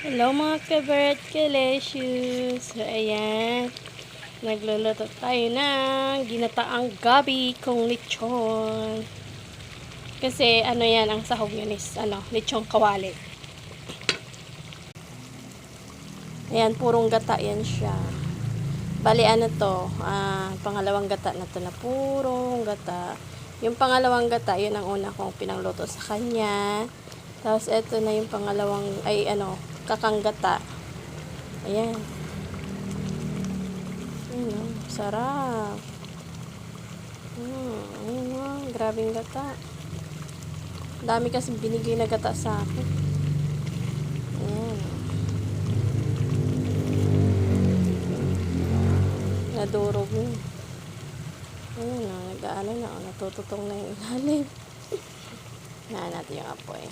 Hello mga ka-bird kalicious. So ayan, nagluluto tayo ng ginataang gabi kong lechon. Kasi ano yan, ang sahog yun is lechong kawali. Ayan, purong gata yan siya. Bali ano to, pangalawang gata na to na purong gata. Yung pangalawang gata, yun ang una kong pinangluto sa kanya. Tapos eto na yung pangalawang, kakang gata. Ayan. Ayun, sarap. Ayun grabing gata. Dami kasi binigay na gata sa akin. Ayan. Nadurog na. Ayun nag-ano na, natututong na yung ilalim. Nahan natin yung apoy.